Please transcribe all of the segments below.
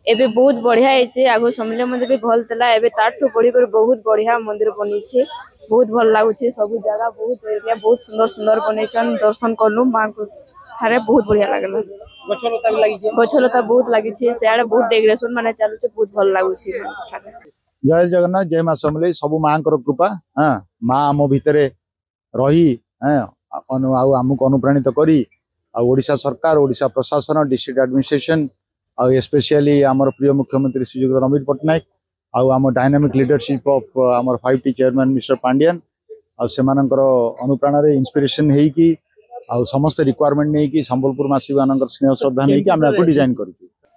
एबे बहुत बढ़िया है। आगो समले मंदिर भी भल था एबे ताठू बढ़ी कर बहुत बढ़िया मंदिर बनी बहुत भल लगुच सब जगह बहुत एरिया बहुत सुंदर सुंदर बनईन दर्शन कलु माँ को ठारे बहुत बढ़िया लगला। गछलता बहुत लगी सियाड़े बहुत डेकोरेशन माने चलुचे बहुत भल लगुच। जय जगन्नाथ जय माँ समलेई सब माँ कृपा। हाँ माँ आम भितर रही आमको अनुप्राणित करी ओडिशा सरकार ओडिशा प्रशासन डिस्ट्रिक्ट एडमिनिस्ट्रेशन स्पेशली आमर प्रिय मुख्यमंत्री श्रीजुक्त नवीन पट्टनायक आम डायनामिक लीडरशिप ऑफ आमर 5T चेयरमैन मिस्टर पांडियन अनुप्राण इंस्पिरेशन होगी समस्त रिक्वायरमेंट नहीं कि संबलपुर मासी मान स्नेह श्रद्धा नहीं कि डिजाइन कर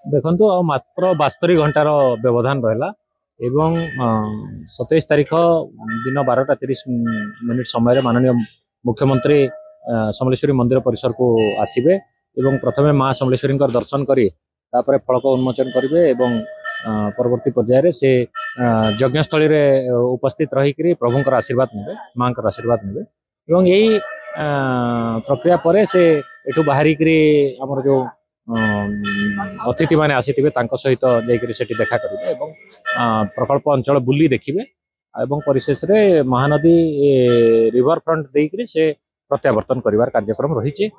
देखो मात्र 72 घंटार व्यवधान रहा एवं 27 तारीख दिन 12:30 समय माननीय मुख्यमंत्री समलेश्वरी मंदिर परिसर को आसबे एवं प्रथमे माँ समलेश्वरी दर्शन करी तापर फलक उन्मोचन करेंगे एवं परवर्ती पर्यायर से यज्ञस्थली उपस्थित रही प्रभुंर आशीर्वाद ने माँ आशीर्वाद ने एवं यही प्रक्रिया पर से एठू बाहरिक आमर जो अतिथि मैंने आसी सहित जाकर देखा करेंगे प्रकल्प अंचल बुली देखिए एवं परिशेष महानदी रिवर फ्रंट देकर से प्रत्यावर्तन कर कार्यक्रम रही।